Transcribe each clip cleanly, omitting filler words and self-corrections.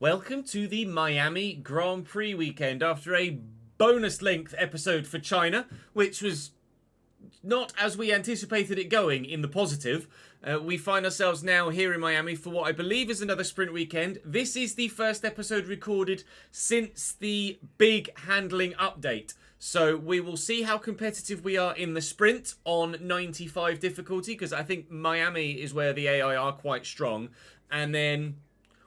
Welcome to the Miami Grand Prix weekend after a bonus length episode for China, which was not as we anticipated it going in the positive. We find ourselves now here in Miami for what I believe is another sprint weekend. This is the first episode recorded since the big handling update. So we will see how competitive we are in the sprint on 95 difficulty, because I think Miami is where the AI are quite strong. And then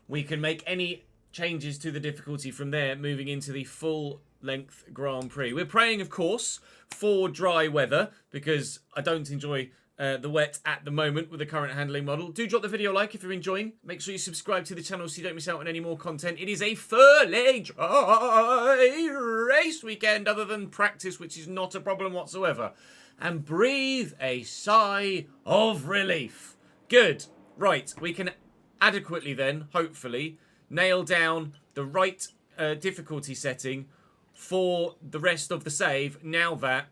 we can make any changes to the difficulty from there, moving into the full-length Grand Prix. We're praying, of course, for dry weather, because I don't enjoy the wet at the moment with the current handling model. Do drop the video a like if you're enjoying. Make sure you subscribe to the channel so you don't miss out on any more content. It is a fully dry race weekend, other than practice, which is not a problem whatsoever. And breathe a sigh of relief. Good. Right, we can adequately then, hopefully, nail down the right difficulty setting for the rest of the save now that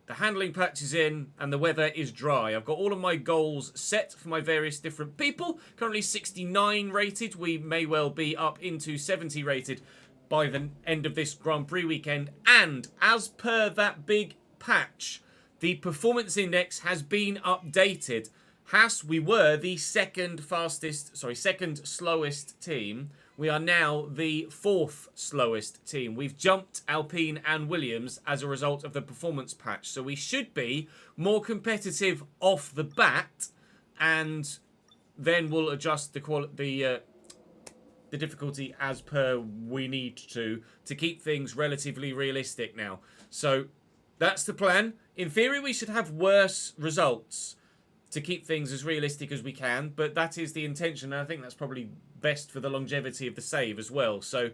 the handling patch is in and the weather is dry. I've got all of my goals set for my various different people. Currently 69 rated. We may well be up into 70 rated by the end of this Grand Prix weekend. And as per that big patch, the performance index has been updated. We were the second slowest team. We are now the fourth slowest team. We've jumped Alpine and Williams as a result of the performance patch. So we should be more competitive off the bat, and then we'll adjust the difficulty as per we need to keep things relatively realistic now. So that's the plan. In theory, we should have worse results to keep things as realistic as we can, but that is the intention, and I think that's probably best for the longevity of the save as well. So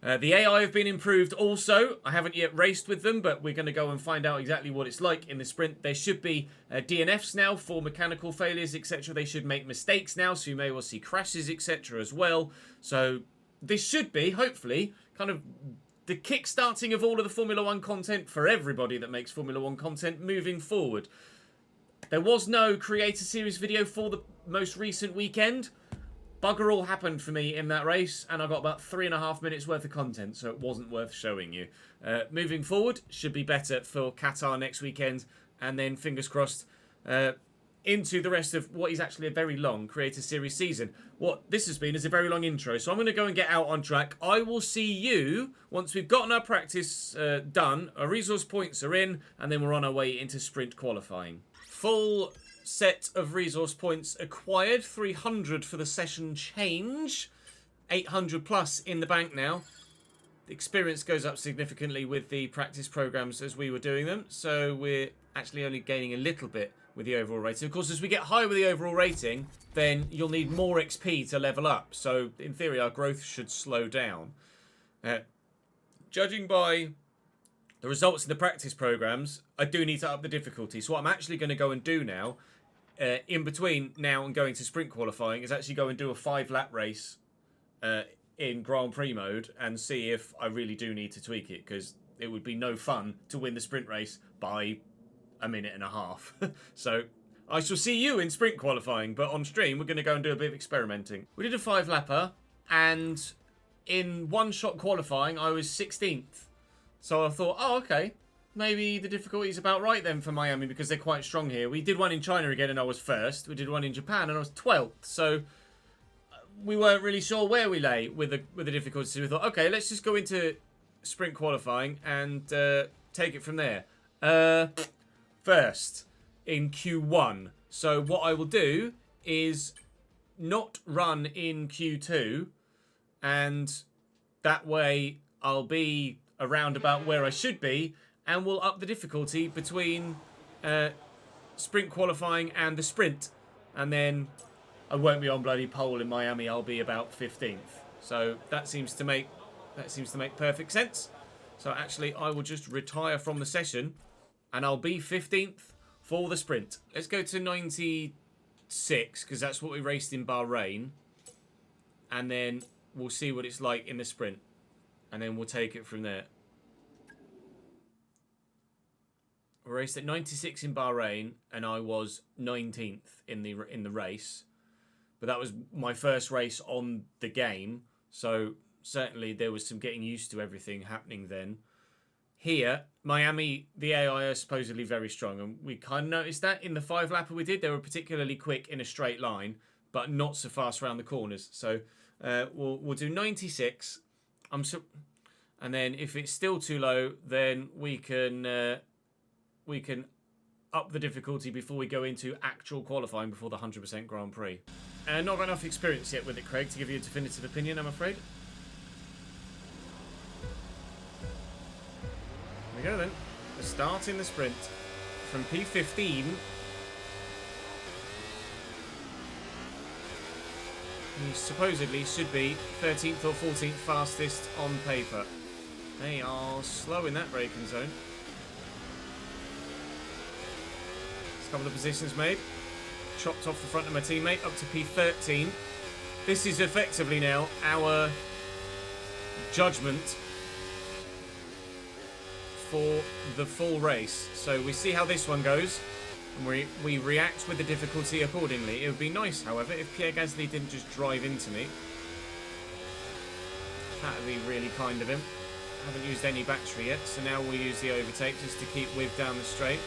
the AI have been improved also. I haven't yet raced with them, but we're going to go and find out exactly what it's like in the sprint. There should be DNFs now for mechanical failures, etc. They should make mistakes now, so you may well see crashes, etc. as well. So this should be, hopefully, kind of the kick-starting of all of the Formula 1 content for everybody that makes Formula 1 content moving forward. There was no Creator Series video for the most recent weekend. Bugger all happened for me in that race, and I got about 3.5 minutes worth of content, so it wasn't worth showing you. Moving forward, should be better for Qatar next weekend, and then, fingers crossed, into the rest of what is actually a very long Creator Series season. What this has been is a very long intro, so I'm going to go and get out on track. I will see you once we've gotten our practice done, our resource points are in, and then we're on our way into sprint qualifying. Full set of resource points acquired, 300 for the session change, 800 plus in the bank now. The experience goes up significantly with the practice programs as we were doing them, so we're actually only gaining a little bit with the overall rating. Of course, as we get higher with the overall rating, then you'll need more XP to level up, so in theory our growth should slow down. Judging by the results of the practice programs, I do need to up the difficulty. So what I'm actually going to go and do now, in between now and going to sprint qualifying, is actually go and do a 5-lap race in Grand Prix mode and see if I really do need to tweak it, because it would be no fun to win the sprint race by 1.5 minutes. So I shall see you in sprint qualifying, but on stream we're going to go and do a bit of experimenting. We did a 5-lapper, and in one-shot qualifying I was 16th. So I thought, oh, okay, maybe the difficulty's about right then for Miami, because they're quite strong here. We did one in China again and I was first. We did one in Japan and I was 12th. So we weren't really sure where we lay with the difficulty. So we thought, okay, let's just go into sprint qualifying and take it from there. First, in Q1. So what I will do is not run in Q2, and that way I'll be around about where I should be, and we'll up the difficulty between sprint qualifying and the sprint, and then I won't be on bloody pole in Miami. I'll be about 15th. So that seems to make perfect sense. So actually, I will just retire from the session, and I'll be 15th for the sprint. Let's go to 96, because that's what we raced in Bahrain, and then we'll see what it's like in the sprint. And then we'll take it from there. We raced at 96 in Bahrain, and I was 19th in the race. But that was my first race on the game, So certainly there was some getting used to everything happening then. Here, Miami, the AI are supposedly very strong, and we kind of noticed that in the 5-lapper we did. They were particularly quick in a straight line, but not so fast around the corners. So we'll do 96. And then if it's still too low, then we can up the difficulty before we go into actual qualifying before the 100% Grand Prix. Not got enough experience yet with it, Craig, to give you a definitive opinion, I'm afraid. Here we go then. The start in the sprint from P15. He supposedly should be 13th or 14th fastest on paper. They are slow in that braking zone. There's a couple of positions made. Chopped off the front of my teammate up to P13. This is effectively now our judgment for the full race. So we see how this one goes, and we react with the difficulty accordingly. It would be nice, however, if Pierre Gasly didn't just drive into me. That would be really kind of him. I haven't used any battery yet, so now we'll use the overtake just to keep with down the straight.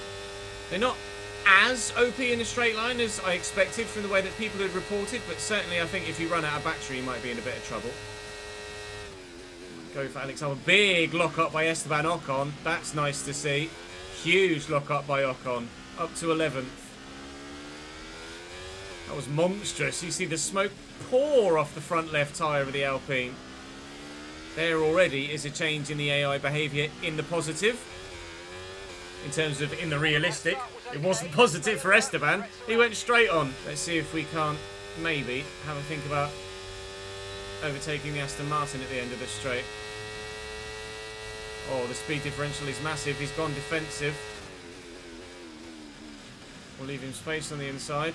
They're not as OP in a straight line as I expected from the way that people had reported, but certainly I think if you run out of battery, you might be in a bit of trouble. Go for Alex Albon. Big lock-up by Esteban Ocon. That's nice to see. Huge lock-up by Ocon. Up to 11th. That was monstrous. You see the smoke pour off the front left tyre of the Alpine. There already is a change in the AI behaviour in the positive. In terms of in the realistic. It wasn't positive for Esteban. He went straight on. Let's see if we can't maybe have a think about overtaking the Aston Martin at the end of the straight. Oh, the speed differential is massive. He's gone defensive. We'll leave him space on the inside.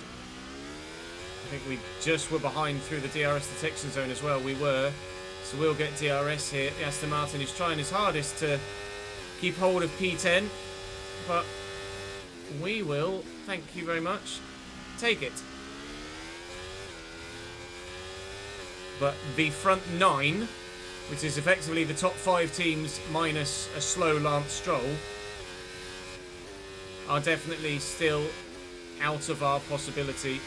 I think we just were behind through the DRS detection zone as well. We were. So we'll get DRS here. The Aston Martin is trying his hardest to keep hold of P10. But we will, thank you very much, take it. But the front 9, which is effectively the top 5 teams minus a slow Lance Stroll, are definitely still out of our possibility,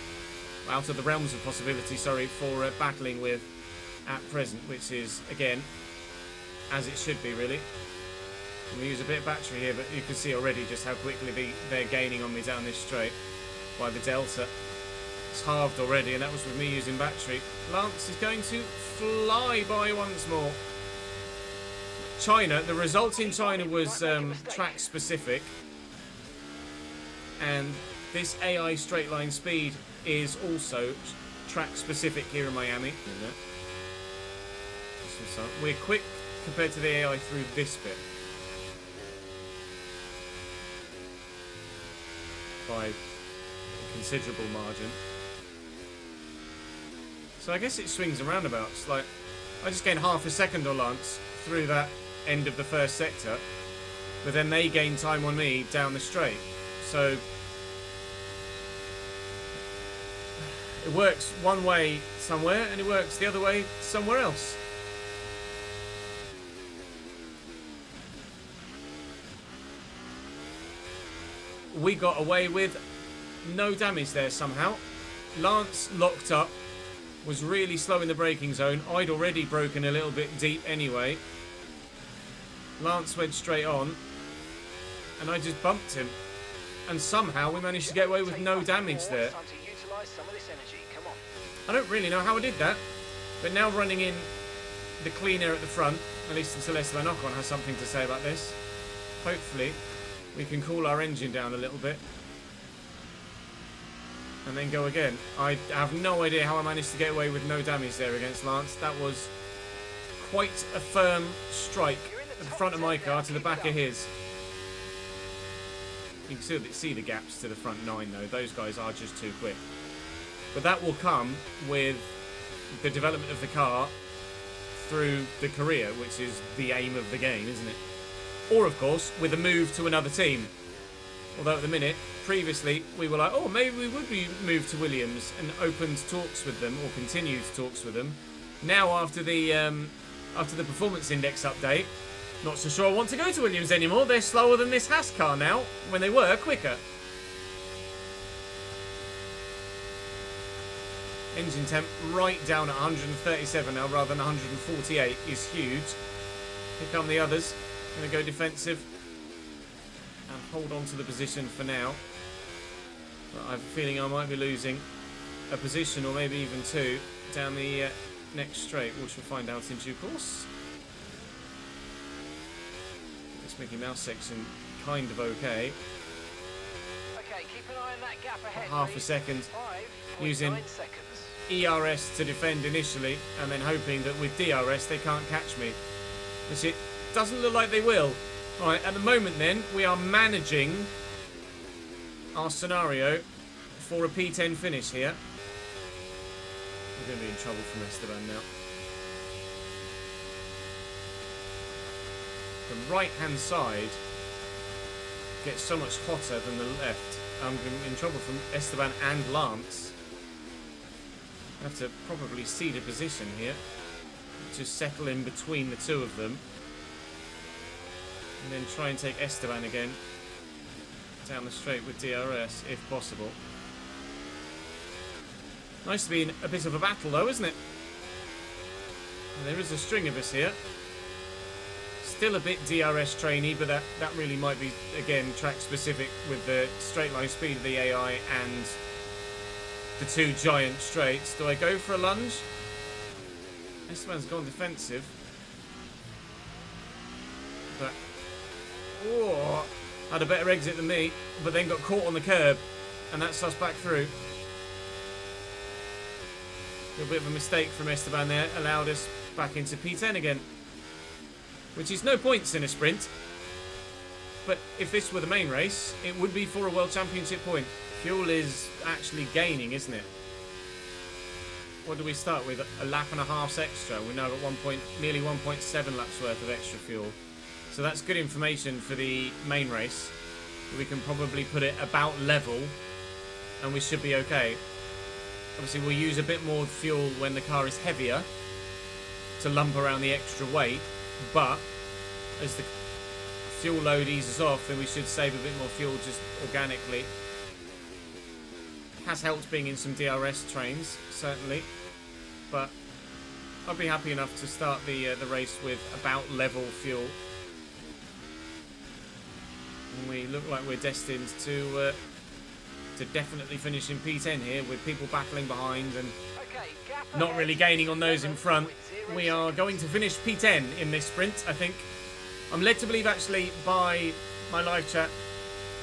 out of the realms of possibility, sorry, for battling with at present, which is, again, as it should be, really. We'll use a bit of battery here, but you can see already just how quickly they're gaining on me down this straight by the delta. It's halved already, and that was with me using battery. Lance is going to fly by once more. China, the result in China was track specific, and this AI straight line speed is also track specific here in Miami. We're quick compared to the AI through this bit by a considerable margin. So I guess it swings and roundabouts. Like, I just gained half a second on Lance through that end of the first sector, but then they gain time on me down the straight. So it works one way somewhere and it works the other way somewhere else. We got away with no damage there somehow. Lance locked up, was really slow in the braking zone. I'd already broken a little bit deep anyway. Lance went straight on, and I just bumped him. And somehow we managed to get away with no damage there. I don't really know how I did that, but now running in the clean air at the front, at least until Esteban Ocon has something to say about this, hopefully we can cool our engine down a little bit and then go again. I have no idea how I managed to get away with no damage there against Lance. That was quite a firm strike at the front of my car to the back of his. You can still see the gaps to the front 9 though. Those guys are just too quick. But that will come with the development of the car through the career, which is the aim of the game, isn't it? Or, of course, with a move to another team. Although at the minute, previously, we were like, oh, maybe we would move to Williams, and opened talks with them, or continued talks with them. Now after the performance index update, not so sure I want to go to Williams anymore. They're slower than this Haas car now, when they were quicker. Engine temp right down at 137 now rather than 148 is huge. Here come the others. Going to go defensive and hold on to the position for now. But I have a feeling I might be losing a position or maybe even two down the next straight, which we'll find out in due course. This Mickey Mouse section kind of okay. Okay, keep an eye on that gap ahead. Half a second using ERS to defend initially and then hoping that with DRS they can't catch me, which it doesn't look like they will. Alright, at the moment then we are managing our scenario for a P10 finish here. We're going to be in trouble from Esteban now. The right hand side gets so much hotter than the left. I'm in trouble from Esteban and Lance. I have to probably cede a position here. Just settle in between the two of them. And then try and take Esteban again down the straight with DRS, if possible. Nice to be in a bit of a battle though, isn't it? And there is a string of us here. Still a bit DRS trainy, but that really might be, again, track specific with the straight line speed of the AI and the two giant straights. Do I go for a lunge? Esteban's gone defensive. But, oh, had a better exit than me, but then got caught on the curb, and that's us back through. A bit of a mistake from Esteban there, allowed us back into P10 again. Which is no points in a sprint. But if this were the main race, it would be for a World Championship point. Fuel is actually gaining, isn't it? What do we start with? A lap and a half extra. We've now got nearly 1.7 laps worth of extra fuel. So that's good information for the main race. We can probably put it about level and we should be okay. Obviously we'll use a bit more fuel when the car is heavier to lump around the extra weight, but as the fuel load eases off then we should save a bit more fuel just organically. Has helped being in some DRS trains, certainly, but I'd be happy enough to start the race with about level fuel. And we look like we're destined to definitely finish in P10 here, with people battling behind and not really gaining on those in front. We are going to finish P10 in this sprint, I think. I'm led to believe, actually, by my live chat,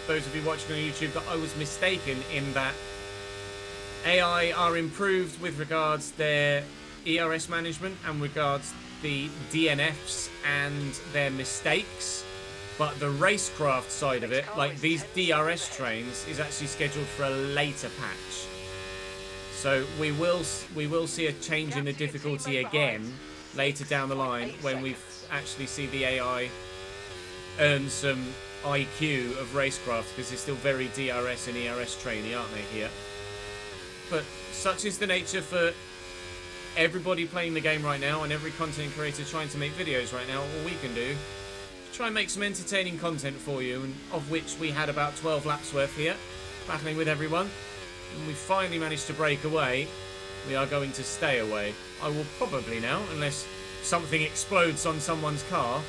those of you watching on YouTube, that I was mistaken in that AI are improved with regards their ERS management and regards the DNFs and their mistakes. But the racecraft side of it, like these DRS trains, is actually scheduled for a later patch. So we will see a change in the difficulty again later down the line when we actually see the AI earn some IQ of racecraft, because they're still very DRS and ERS trainy, aren't they, here? But such is the nature for everybody playing the game right now and every content creator trying to make videos right now. All we can do is try and make some entertaining content for you, and of which we had about 12 laps worth here, battling with everyone. And we finally managed to break away. We are going to stay away. I will probably now, unless something explodes on someone's car,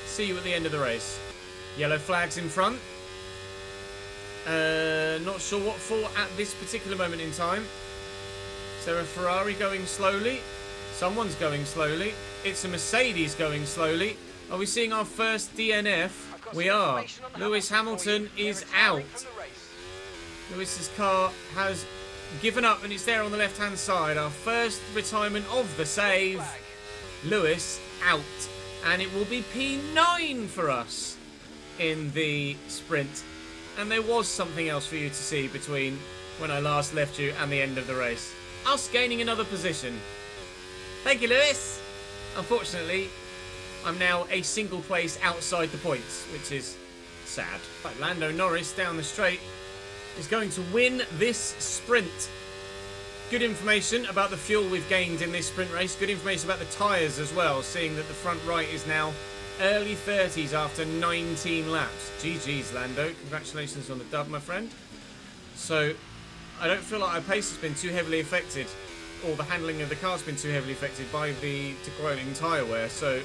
see you at the end of the race. Yellow flags in front. Not sure what for at this particular moment in time. Is there a Ferrari going slowly? Someone's going slowly. It's a Mercedes going slowly. Are we seeing our first DNF? We are. Lewis Hamilton is out. Lewis's car has given up and it's there on the left hand side. Our first retirement of the save. Lewis out. And it will be P9 for us in the sprint. And there was something else for you to see between when I last left you and the end of the race. Us gaining another position. Thank you, Lewis. Unfortunately, I'm now a single place outside the points, which is sad. Right, Lando Norris down the straight is going to win this sprint. good information about the fuel we've gained in this sprint race. Good information about the tyres as well, seeing that the front right is now early 30s after 19 laps. GG's, Lando. Congratulations on the dub, my friend. So, I don't feel like our pace has been too heavily affected, or the handling of the car's been too heavily affected by the degrading tyre wear. So,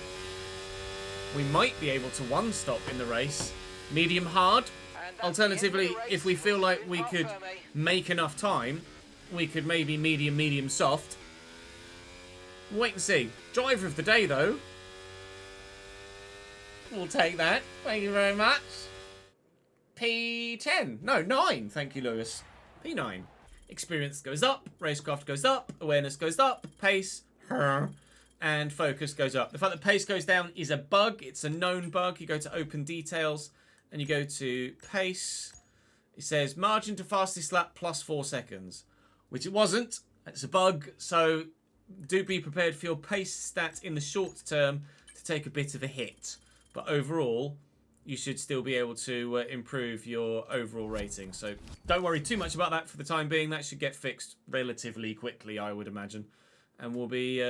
we might be able to one-stop in the race. Medium hard. Alternatively, if we feel like we could make enough time, we could maybe medium soft. Wait and see. Driver of the day, though. We'll take that. Thank you very much. P10. No, 9. Thank you, Lewis. P9. Experience goes up. Racecraft goes up. Awareness goes up. Pace. And focus goes up. The fact that pace goes down is a bug. It's a known bug. You go to open details and you go to pace. It says margin to fastest lap plus 4 seconds, which it wasn't. It's a bug. So do be prepared for your pace stat in the short term to take a bit of a hit. But overall, you should still be able to improve your overall rating. So don't worry too much about that for the time being. That should get fixed relatively quickly, I would imagine. And we'll be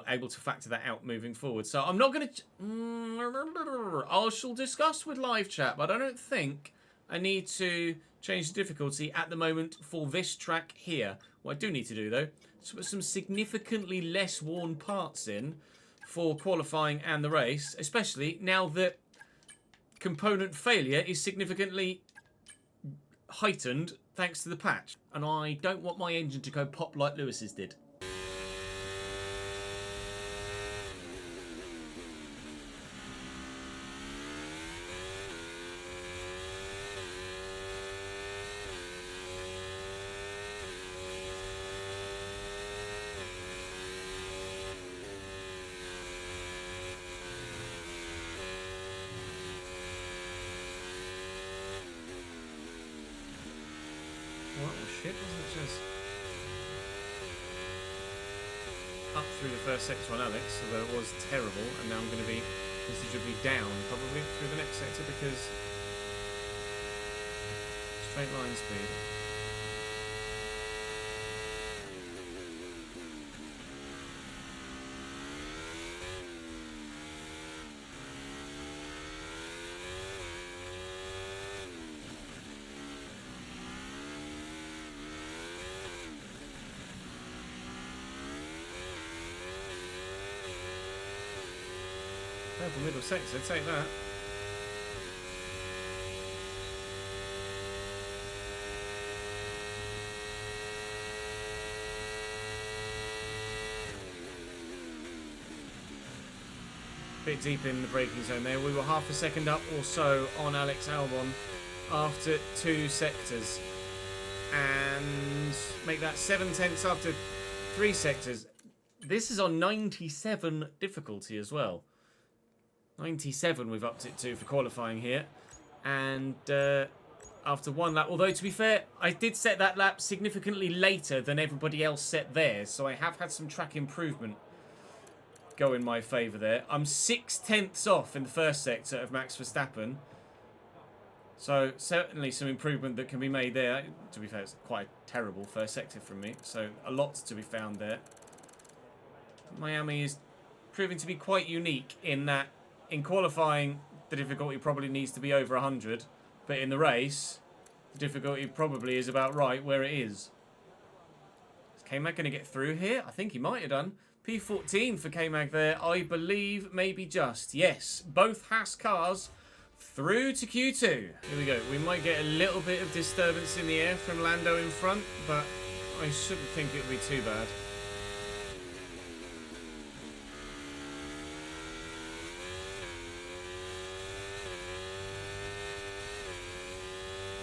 able to factor that out moving forward. So I'm not going to... I shall discuss with live chat, but I don't think I need to change the difficulty at the moment for this track here. What I do need to do, though, is put some significantly less worn parts in for qualifying and the race, especially now that component failure is significantly heightened thanks to the patch. And I don't want my engine to go pop like Lewis's did. Shit, wasn't it just up through the first sector on Alex, although it was terrible, and now I'm going to be considerably down probably through the next sector because straight line speed. Purple middle sector, take that. Bit deep in the braking zone there. We were half a second up or so on Alex Albon after 2 sectors. And make that 7/10 after 3 sectors. This is on 97 difficulty as well. 97 we've upped it to for qualifying here. And after 1 lap, although to be fair, I did set that lap significantly later than everybody else set theirs, so I have had some track improvement go in my favour there. I'm 6/10 off in the first sector of Max Verstappen. So certainly some improvement that can be made there. To be fair, it's quite a terrible first sector from me, so a lot to be found there. Miami is proving to be quite unique in that in qualifying, the difficulty probably needs to be over 100, but in the race, the difficulty probably is about right where it is. Is K-Mag going to get through here? I think he might have done. P14 for K-Mag there, I believe, maybe just. Yes, both Haas cars through to Q2. Here we go. We might get a little bit of disturbance in the air from Lando in front, but I shouldn't think it would be too bad.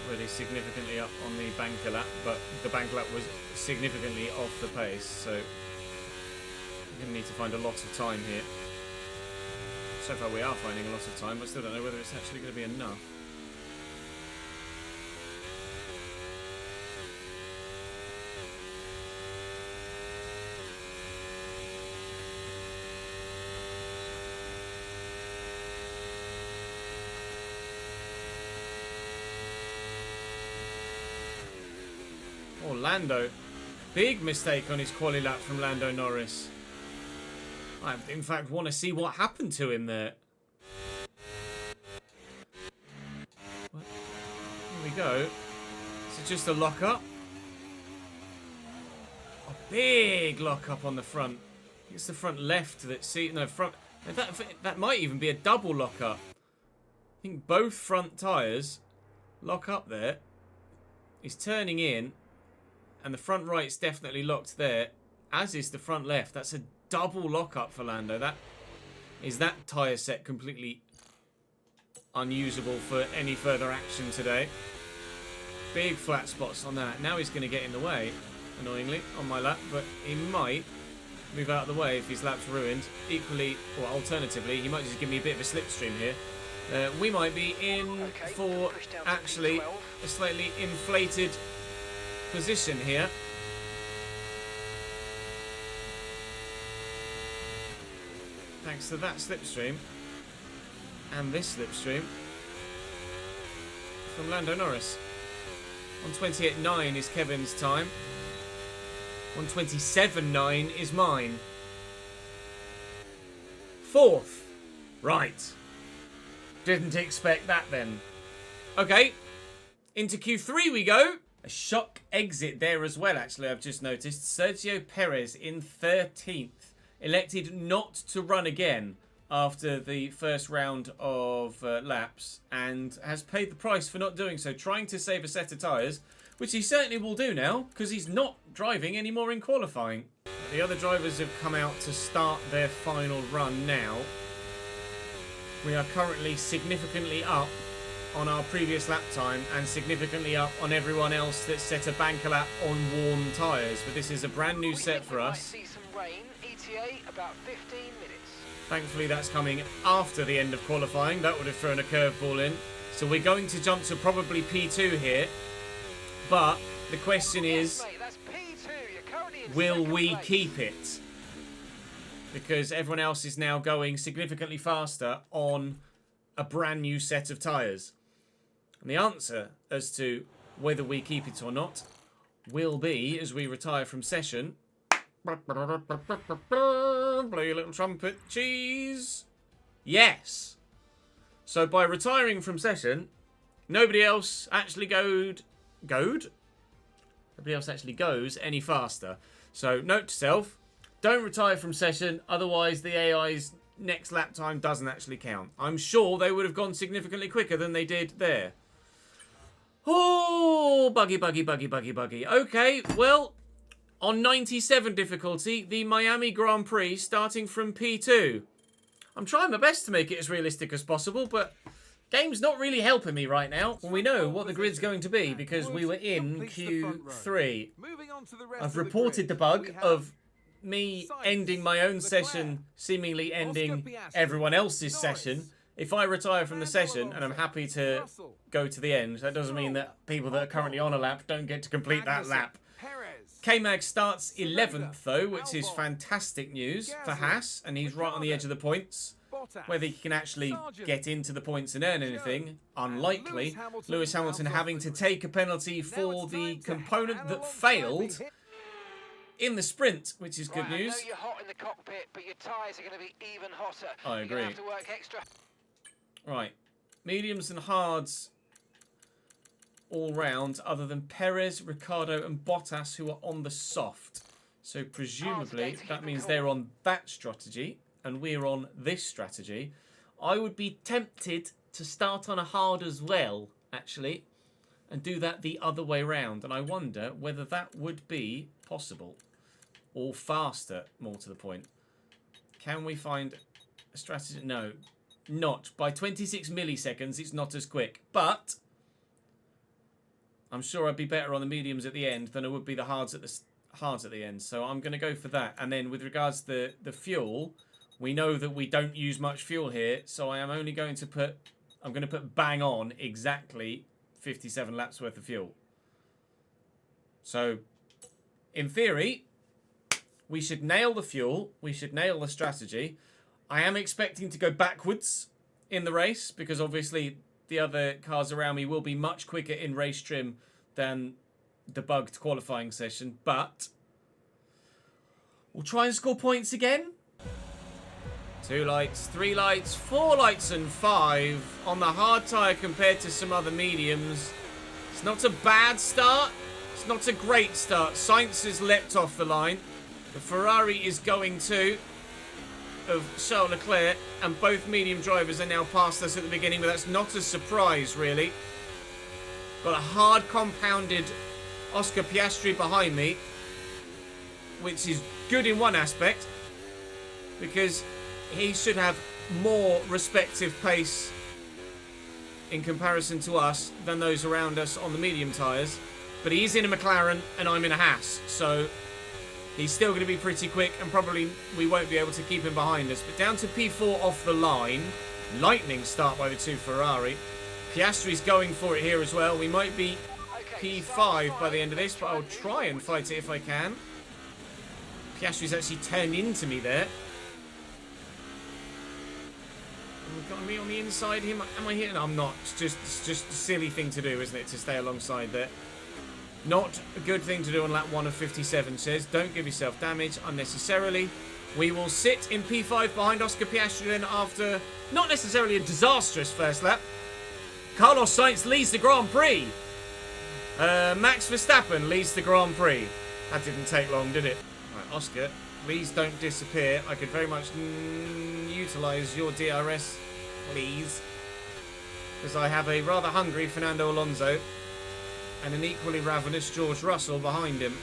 Already significantly up on the banker lap, but the banker lap was significantly off the pace, so we're going to need to find a lot of time here. So far we are finding a lot of time, but still don't know whether it's actually going to be enough. Lando. Big mistake on his quali lap from Lando Norris. I, in fact, want to see what happened to him there. What? Here we go. Is it just a lock-up? A big lock-up on the front. I think it's the front left that front. That might even be a double lock-up. I think both front tyres lock up there. He's turning in, and the front right's definitely locked there, as is the front left. That's a double lock-up for Lando. That tyre set completely unusable for any further action today. Big flat spots on that. Now he's going to get in the way, annoyingly, on my lap, but he might move out of the way if his lap's ruined. Equally, or alternatively, he might just give me a bit of a slipstream here. We might be in for actually a slightly inflated position here. Thanks to that slipstream and this slipstream from Lando Norris. 1:28.9 is Kevin's time. 1:27.9 is mine. Fourth. Right. Didn't expect that then. Okay. Into Q3 we go. A shock exit there as well, actually, I've just noticed. Sergio Perez in 13th. Elected not to run again after the first round of laps, and has paid the price for not doing so, trying to save a set of tyres, which he certainly will do now, because he's not driving anymore in qualifying. The other drivers have come out to start their final run now. We are currently significantly up on our previous lap time and significantly up on everyone else that set a banker lap on worn tyres. But this is a brand new set for us. See some rain. ETA about 15 minutes. Thankfully that's coming after the end of qualifying. That would have thrown a curveball in. So we're going to jump to probably P2 here. But the question is, Mate, that's P2. You're currently in will second we place. keep it? Because everyone else is now going significantly faster on a brand new set of tyres. And the answer as to whether we keep it or not will be, as we retire from session, play a little trumpet, cheese. Yes. So by retiring from session, nobody else actually Nobody else actually goes any faster. So note to self, don't retire from session, otherwise the AI's next lap time doesn't actually count. I'm sure they would have gone significantly quicker than they did there. Oh, buggy. Okay, well, on 97 difficulty, the Miami Grand Prix starting from P2. I'm trying my best to make it as realistic as possible, but game's not really helping me right now. Well, we know what the grid's going to be because we were in Q3. I've reported the bug of me ending my own session, seemingly ending everyone else's session. If I retire from the session and I'm happy to go to the end, that doesn't mean that people that are currently on a lap don't get to complete that lap. K-Mag starts 11th though, which is fantastic news for Haas, and he's right on the edge of the points. Whether he can actually get into the points and earn anything, unlikely. Lewis Hamilton having to take a penalty for the component that failed in the sprint, which is good news. I know you're hot in the cockpit, but your tyres are going to be even hotter. I agree. You're going to have to work extra. Right. Mediums and hards all round, other than Perez, Ricciardo and Bottas, who are on the soft. So presumably that means they're on that strategy and we're on this strategy. I would be tempted to start on a hard as well, actually, and do that the other way round. And I wonder whether that would be possible. Or faster, more to the point. Can we find a strategy? No, not. By 26 milliseconds, it's not as quick. But I'm sure I'd be better on the mediums at the end than I would be the hards at the end. So I'm going to go for that. And then with regards to the fuel, we know that we don't use much fuel here. So I am only going to put, I'm going to put bang on exactly 57 laps worth of fuel. So in theory, we should nail the fuel. We should nail the strategy. I am expecting to go backwards in the race because obviously the other cars around me will be much quicker in race trim than debugged qualifying session, but we'll try and score points again. 2 lights, 3 lights, 4 lights and 5 on the hard tyre compared to some other mediums. It's not a bad start. It's not a great start. Sainz has leapt off the line. The Ferrari is going too, of Charles Leclerc, and both medium drivers are now past us at the beginning, but that's not a surprise, really. Got a hard compounded Oscar Piastri behind me, which is good in one aspect, because he should have more respective pace in comparison to us than those around us on the medium tyres. But he's in a McLaren and I'm in a Haas, so he's still going to be pretty quick, and probably we won't be able to keep him behind us. But down to P4 off the line. Lightning start by the 2 Ferrari. Piastri's going for it here as well. We might be P5 by the end of this, but I'll try and fight it if I can. Piastri's actually turned into me there. We've got me on the inside here. Am I here? No, I'm not. It's just a silly thing to do, isn't it, to stay alongside there. Not a good thing to do on lap 1 of 57, says. Don't give yourself damage unnecessarily. We will sit in P5 behind Oscar Piastri then after not necessarily a disastrous first lap. Carlos Sainz leads the Grand Prix. Max Verstappen leads the Grand Prix. That didn't take long, did it? Right, Oscar, please don't disappear. I could very much utilise your DRS, please. Because I have a rather hungry Fernando Alonso and an equally ravenous George Russell behind him.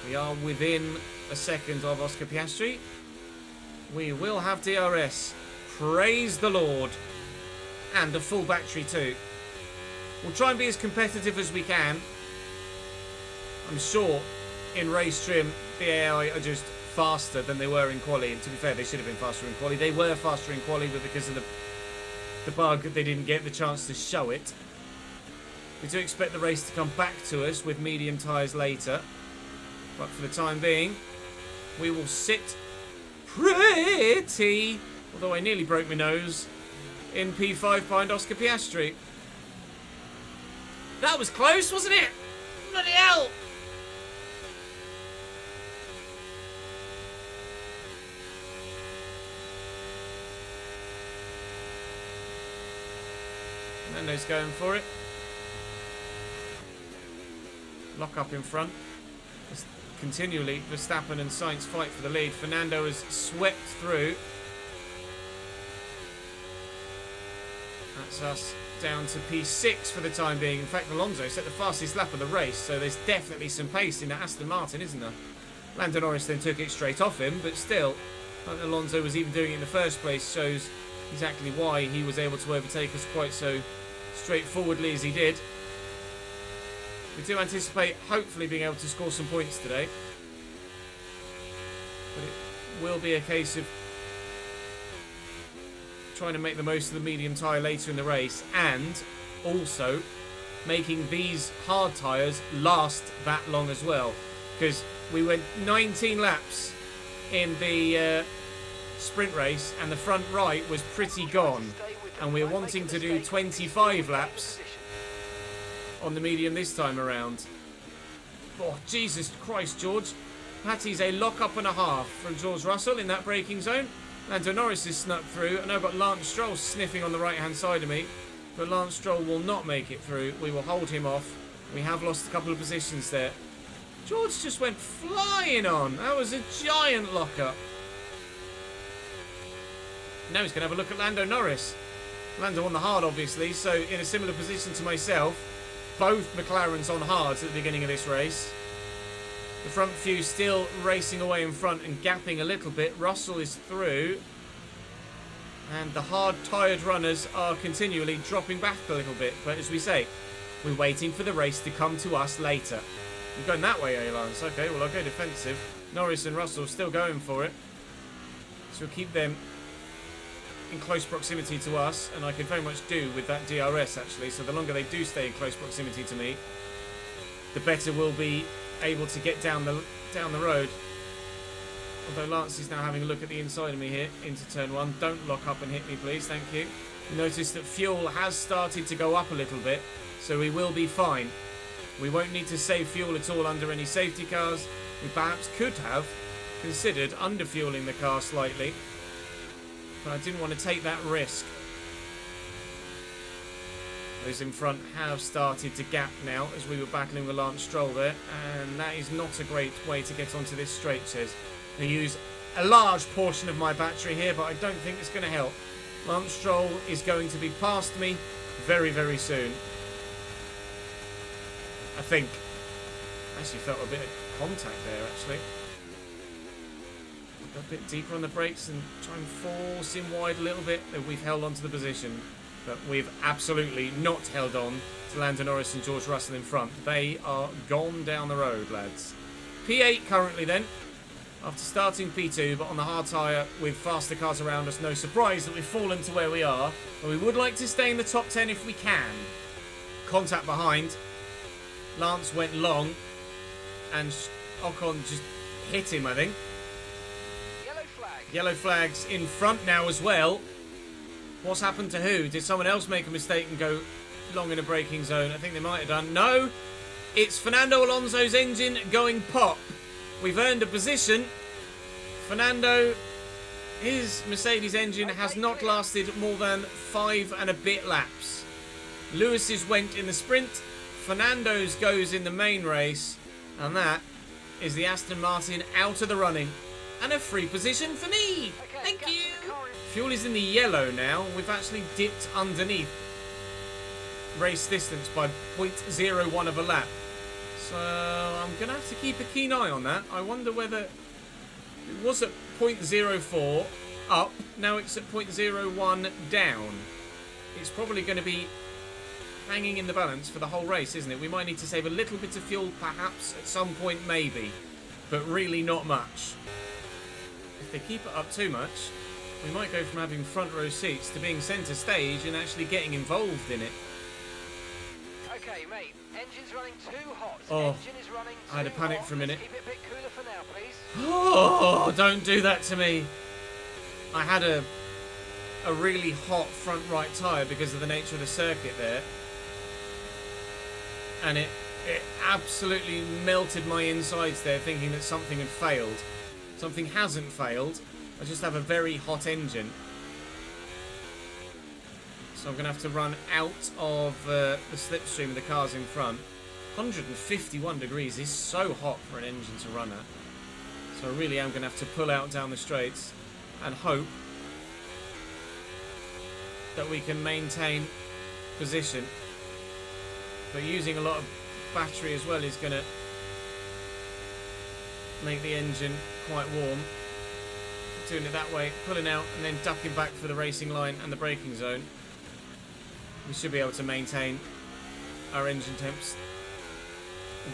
We are within a second of Oscar Piastri. We will have DRS. Praise the Lord. And a full battery too. We'll try and be as competitive as we can. I'm sure in race trim the AI are just faster than they were in quali. And to be fair, they should have been faster in quali. They were faster in quali, but because of the bug, they didn't get the chance to show it. We do expect the race to come back to us with medium tyres later. But for the time being, we will sit pretty, although I nearly broke my nose, in P5 behind Oscar Piastri. That was close, wasn't it? Bloody hell! Nando's going for it. Lock up in front. Just continually, Verstappen and Sainz fight for the lead. Fernando has swept through. That's us down to P6 for the time being. In fact, Alonso set the fastest lap of the race, so there's definitely some pace in that Aston Martin, isn't there? Lando Norris then took it straight off him, but still, Alonso was even doing it in the first place shows exactly why he was able to overtake us quite so straightforwardly as he did. We do anticipate hopefully being able to score some points today, but it will be a case of trying to make the most of the medium tyre later in the race, and also making these hard tyres last that long as well, because we went 19 laps in the sprint race and the front right was pretty gone, and we're wanting to do 25 laps on the medium this time around. Oh, Jesus Christ, George. That is a lock-up and a half from George Russell in that braking zone. Lando Norris is snuck through, and I've got Lance Stroll sniffing on the right-hand side of me, but Lance Stroll will not make it through. We will hold him off. We have lost a couple of positions there. George just went flying on. That was a giant lock-up. Now he's going to have a look at Lando Norris. Lando on the hard, obviously, so in a similar position to myself. Both McLarens on hards at the beginning of this race. The front few still racing away in front and gapping a little bit. Russell is through. And the hard-tired runners are continually dropping back a little bit. But as we say, we're waiting for the race to come to us later. You're going that way, Lance. Okay, well, I'll go defensive. Norris and Russell still going for it. So we'll keep them in close proximity to us, and I can very much do with that DRS, actually. So the longer they do stay in close proximity to me, the better we'll be able to get down the road. Although Lance is now having a look at the inside of me here into turn 1. Don't lock up and hit me, please. Thank you. Notice that fuel has started to go up a little bit, so we will be fine. We won't need to save fuel at all under any safety cars. We perhaps could have considered underfueling the car slightly, but I didn't want to take that risk. Those in front have started to gap now as we were battling with Lance Stroll there, and that is not a great way to get onto this straight, says. I use a large portion of my battery here, but I don't think it's going to help. Lance Stroll is going to be past me very, very soon. I think. Actually felt a bit of contact there, actually. Go a bit deeper on the brakes and try and force him wide a little bit. We've held on to the position, but we've absolutely not held on to Lando Norris and George Russell in front. They are gone down the road, lads. P8 currently then, after starting P2, but on the hard tyre with faster cars around us. No surprise that we've fallen to where we are, but we would like to stay in the top 10 if we can. Contact behind. Lance went long, and Ocon just hit him, I think. Yellow flag. Yellow flags in front now as well. What's happened to who? Did someone else make a mistake and go long in a braking zone? I think they might have done. No, it's Fernando Alonso's engine going pop. We've earned a position. Fernando, his Mercedes engine has not lasted more than 5 and a bit laps. Lewis's went in the sprint. Fernando's goes in the main race. And that is the Aston Martin out of the running. And a free position for me. Okay, Thank you. Fuel is in the yellow now. We've actually dipped underneath race distance by 0.01 of a lap. So I'm going to have to keep a keen eye on that. I wonder whether it was at 0.04 up. Now it's at 0.01 down. It's probably going to be hanging in the balance for the whole race, isn't it? We might need to save a little bit of fuel perhaps at some point maybe, but really not much. If they keep it up too much, we might go from having front row seats to being centre stage and actually getting involved in it. Okay, mate. Engine's running too hot. Oh, Engine is running too I had a panic hot. for a minute. Keep it a bit cooler for now, please. Oh, don't do that to me. I had a really hot front right tyre because of the nature of the circuit there. And it absolutely melted my insides there, thinking that something had failed. Something hasn't failed. I just have a very hot engine. So I'm going to have to run out of the slipstream of the cars in front. 151 degrees is so hot for an engine to run at. So I really am going to have to pull out down the straights and hope that we can maintain position. But using a lot of battery as well is going to make the engine quite warm. Doing it that way, pulling out and then ducking back for the racing line and the braking zone. We should be able to maintain our engine temps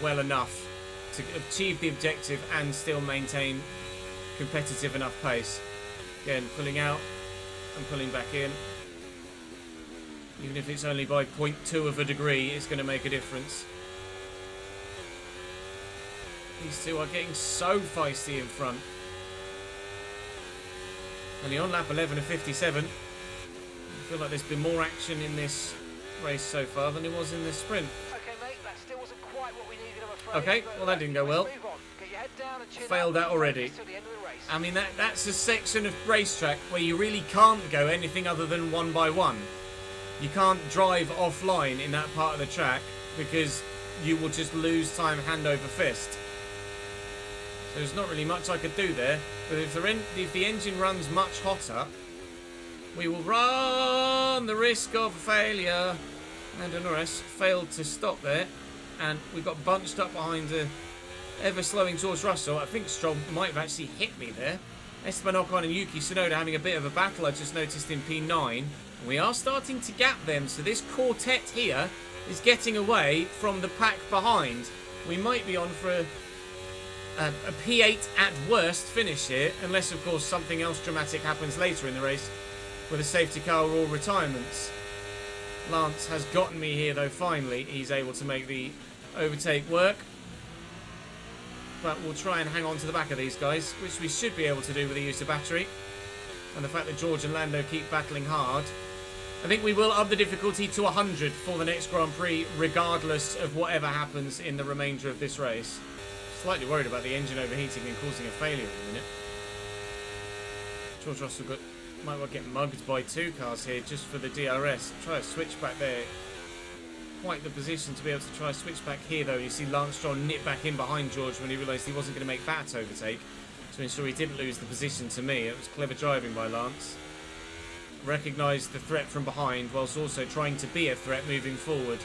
well enough to achieve the objective and still maintain competitive enough pace. Again, pulling out and pulling back in. Even if it's only by 0.2 of a degree, it's going to make a difference. These two are getting so feisty in front. Only on lap 11 of 57. I feel like there's been more action in this race so far than it was in this sprint. Okay, mate, that still wasn't quite what we needed, I'm afraid. Okay, well that didn't go well. Let's move on. Get your head down and chin Failed up that already. till the end of the race. I mean, that's a section of racetrack where you really can't go anything other than one by one. You can't drive offline in that part of the track because you will just lose time hand over fist. So there's not really much I could do there. But if the engine runs much hotter, we will run the risk of failure. Lando Norris failed to stop there, and we got bunched up behind ever slowing George Russell. I think Stroll might have actually hit me there. Esteban Ocon and Yuki Tsunoda having a bit of a battle, I just noticed in P9. We are starting to gap them, so this quartet here is getting away from the pack behind. We might be on for a P8 at worst finish here, unless of course something else dramatic happens later in the race with a safety car or retirements. Lance has gotten me here though, finally. He's able to make the overtake work. But we'll try and hang on to the back of these guys, which we should be able to do with the use of battery. And the fact that George and Lando keep battling hard I think we will up the difficulty to 100 for the next Grand Prix, regardless of whatever happens in the remainder of this race. Slightly worried about the engine overheating and causing a failure in a minute. George Russell might well get mugged by 2 cars here just for the DRS. Try a switch back there. Quite the position to be able to try a switch back here, though. You see Lance Stroll nip back in behind George when he realised he wasn't going to make that overtake to ensure he didn't lose the position to me. It was clever driving by Lance. Recognised the threat from behind whilst also trying to be a threat moving forward.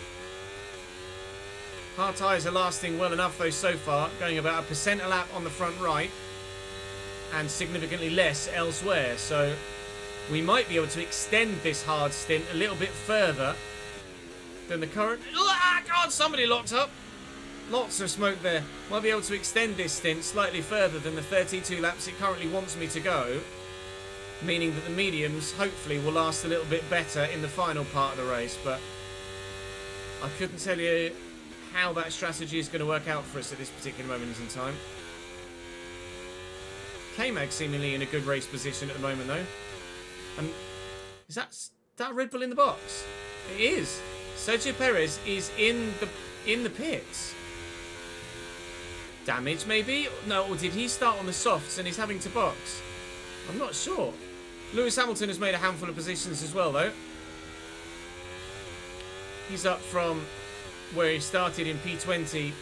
Hard tyres are lasting well enough though so far, going about 1% a lap on the front right and significantly less elsewhere, so we might be able to extend this hard stint a little bit further than the current... Ah, God, somebody locked up! Lots of smoke there. Might be able to extend this stint slightly further than the 32 laps it currently wants me to go, meaning that the mediums hopefully will last a little bit better in the final part of the race, but I couldn't tell you how that strategy is going to work out for us at this particular moment in time. K-Mag seemingly in a good race position at the moment though. Is that Red Bull in the box? It is. Sergio Perez is in the pits. Damage maybe? No, or did he start on the softs and he's having to box? I'm not sure. Lewis Hamilton has made a handful of positions as well though. He's up from where he started in P20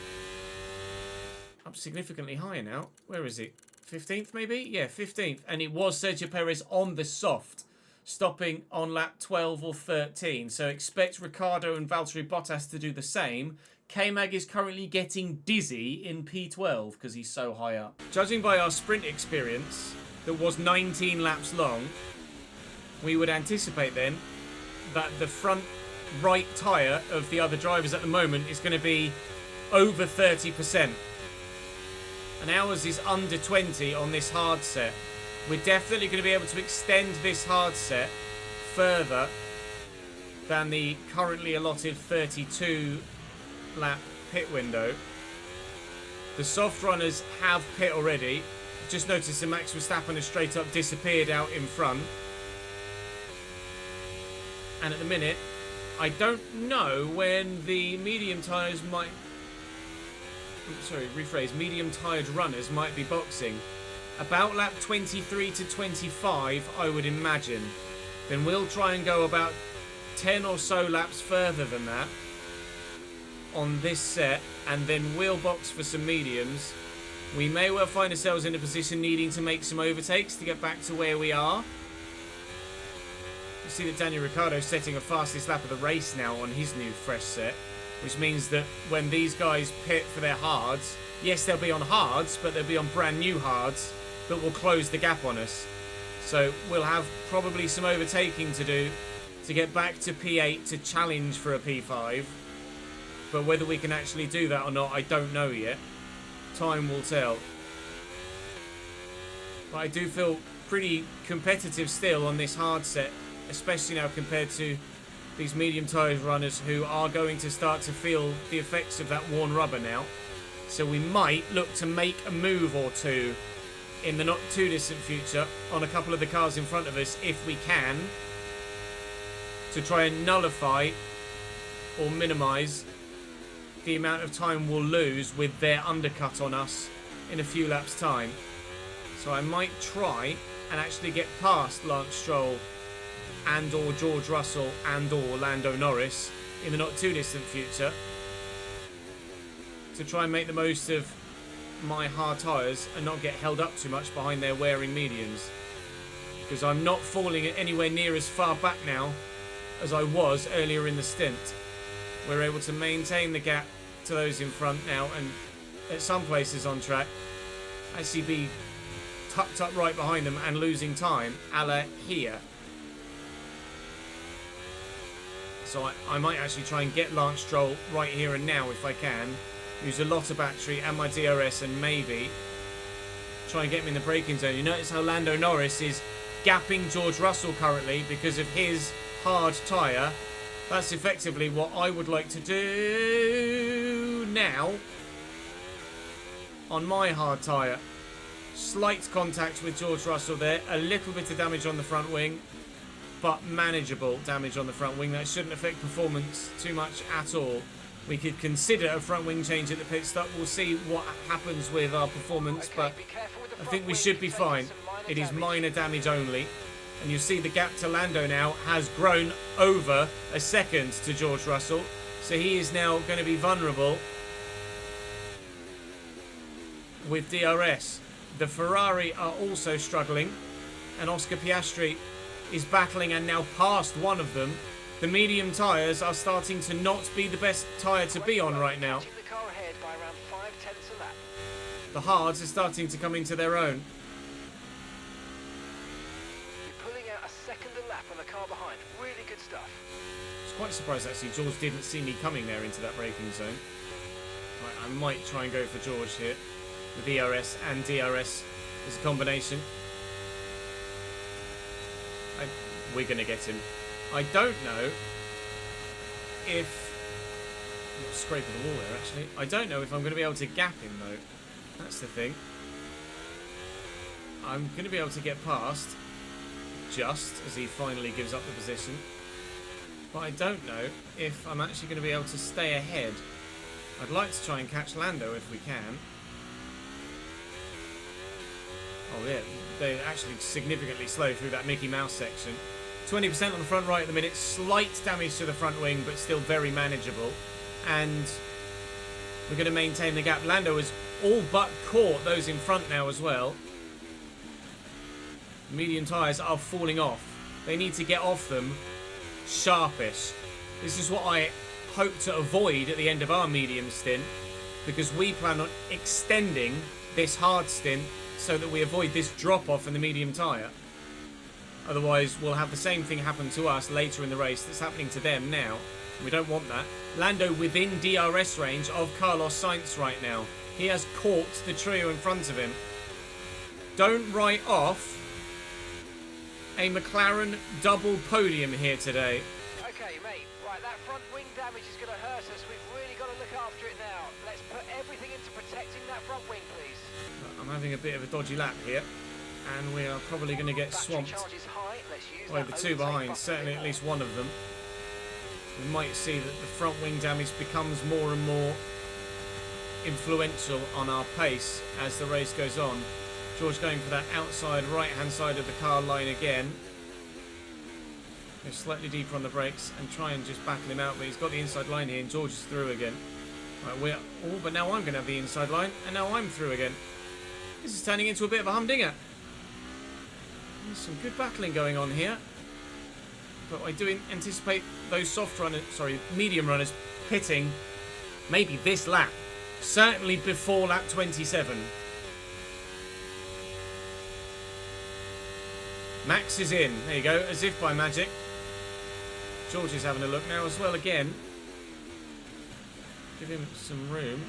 up significantly higher now. Where is he? 15th maybe? Yeah, 15th. And it was Sergio Perez on the soft, stopping on lap 12 or 13. So expect Ricciardo and Valtteri Bottas to do the same. K-Mag is currently getting dizzy in P12 because he's so high up. Judging by our sprint experience, that was 19 laps long, we would anticipate then that the front right tyre of the other drivers at the moment is going to be over 30%. And ours is under 20 on this hard set. We're definitely going to be able to extend this hard set further than the currently allotted 32 lap pit window. The soft runners have pit already. Just noticed that Max Verstappen has straight up disappeared out in front. And at the minute, I don't know when the medium tyres might... Sorry, rephrase. Medium tired runners might be boxing. About lap 23 to 25, I would imagine. Then we'll try and go about 10 or so laps further than that on this set, and then we'll box for some mediums. We may well find ourselves in a position needing to make some overtakes to get back to where we are. You see that Daniel Ricciardo setting a fastest lap of the race now on his new fresh set, which means that when these guys pit for their hards, yes, they'll be on hards, but they'll be on brand new hards that will close the gap on us. So we'll have probably some overtaking to do to get back to P8 to challenge for a P5. But whether we can actually do that or not, I don't know yet. Time will tell. But I do feel pretty competitive still on this hard set, especially now compared to these medium tyre runners who are going to start to feel the effects of that worn rubber now. So we might look to make a move or two in the not too distant future on a couple of the cars in front of us if we can, to try and nullify or minimise the amount of time we'll lose with their undercut on us in a few laps time. So I might try and actually get past Lance Stroll and or George Russell and or Lando Norris in the not too distant future to try and make the most of my hard tyres and not get held up too much behind their wearing mediums, because I'm not falling anywhere near as far back now as I was earlier in the stint. We're able to maintain the gap to those in front now, and at some places on track actually be tucked up right behind them and losing time, a la here. So I might actually try and get Lance Stroll right here and now if I can. Use a lot of battery and my DRS and maybe try and get him in the braking zone. You notice how Lando Norris is gapping George Russell currently because of his hard tyre. That's effectively what I would like to do now on my hard tyre. Slight contact with George Russell there. A little bit of damage on the front wing. but manageable damage on the front wing. That shouldn't affect performance too much at all. We could consider a front wing change at the pit stop. We'll see what happens with our performance, but I think we should be fine. It is minor damage only. And you see the gap to Lando now has grown over a second to George Russell. So he is now going to be vulnerable with DRS. The Ferrari are also struggling. And Oscar Piastri is battling and now past one of them. The medium tyres are starting to not be the best tyre to be on right now. The hards are starting to come into their own. I was quite surprised actually George didn't see me coming there into that braking zone. Right, I might try and go for George here. With ERS and DRS as a combination. We're going to get him. I don't know if... I'm scraping the wall there actually. I don't know if I'm going to be able to gap him though. That's the thing. I'm going to be able to get past just as he finally gives up the position. But I don't know if I'm actually going to be able to stay ahead. I'd like to try and catch Lando if we can. Oh yeah, they're actually significantly slow through that Mickey Mouse section. 20% on the front right at the minute. Slight damage to the front wing, but still very manageable. And we're going to maintain the gap. Lando has all but caught those in front now as well. Medium tyres are falling off. They need to get off them sharpish. This is what I hope to avoid at the end of our medium stint, because we plan on extending this hard stint so that we avoid this drop-off in the medium tyre. Otherwise, we'll have the same thing happen to us later in the race that's happening to them now. We don't want that. Lando within DRS range of Carlos Sainz right now. He has caught the trio in front of him. Don't write off a McLaren double podium here today. Okay, mate. Right, that front wing damage is going to hurt us. We've really got to look after it now. Let's put everything into protecting that front wing, please. I'm having a bit of a dodgy lap here, and we are probably going to get swamped by the two behind, certainly at least one of them. We might see that the front wing damage becomes more and more influential on our pace as the race goes on. George going for that outside right-hand side of the car line again. Go slightly deeper on the brakes and try and just battle him out, but he's got the inside line here and George is through again. Right, but now I'm going to have the inside line and now I'm through again. This is turning into a bit of a humdinger. There's some good battling going on here. But I do anticipate those medium runners pitting maybe this lap. Certainly before lap 27. Max is in. There you go, as if by magic. George is having a look now as well again. Give him some room.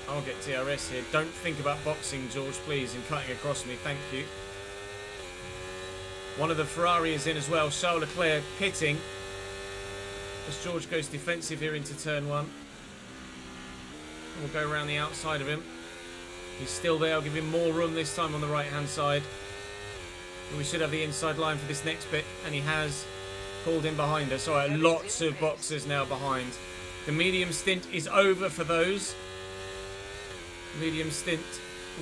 I'll get DRS here. Don't think about boxing, George, please, and cutting across me. Thank you. One of the Ferrari is in as well. Charles Leclerc pitting as George goes defensive here into turn one. We'll go around the outside of him. He's still there. I'll give him more room this time on the right-hand side. And we should have the inside line for this next bit. And he has pulled in behind us. All right, lots of boxes now behind. The medium stint is over for those. Medium stint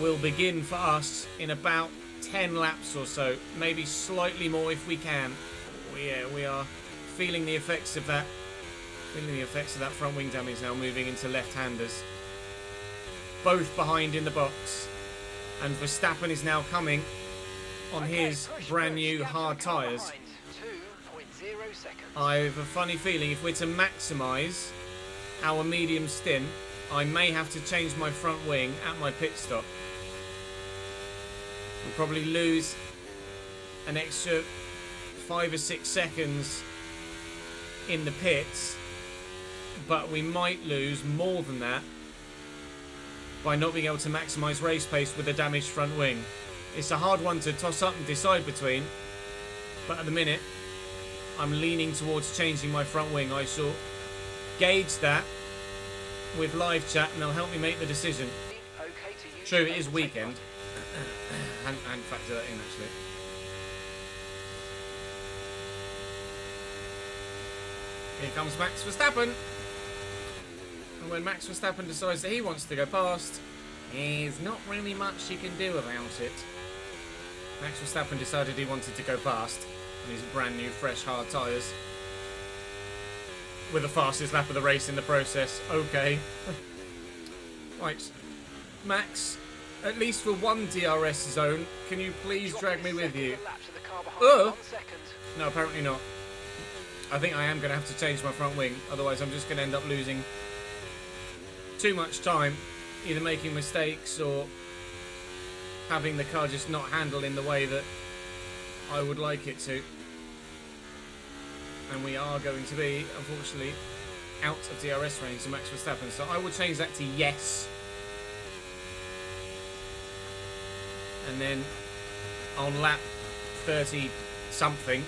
will begin for us in about 10 laps or so. Maybe slightly more if we can. Oh, yeah, we are feeling the effects of that. Feeling the effects of that front wing damage now moving into left-handers. Both behind in the box. And Verstappen is now coming on his brand new hard tyres. I have a funny feeling if we're to maximise our medium stint, I may have to change my front wing at my pit stop. We'll probably lose an extra 5 or 6 seconds in the pits, but we might lose more than that by not being able to maximise race pace with a damaged front wing. It's a hard one to toss up and decide between, but at the minute I'm leaning towards changing my front wing. I shall gauge that with live chat and they'll help me make the decision. True, it is weekend. I hadn't factored that in actually. Here comes Max Verstappen. And when Max Verstappen decides that he wants to go past, there's not really much you can do about it. Max Verstappen decided he wanted to go past on his brand new, fresh, hard tyres. With the fastest lap of the race in the process. Okay. Right. Max, at least for one DRS zone, can you please drag me with you? No, apparently not. I think I am going to have to change my front wing. Otherwise, I'm just going to end up losing too much time. Either making mistakes or having the car just not handle in the way that I would like it to. And we are going to be, unfortunately, out of DRS range to Max Verstappen. So I will change that to yes. And then on lap 30-something,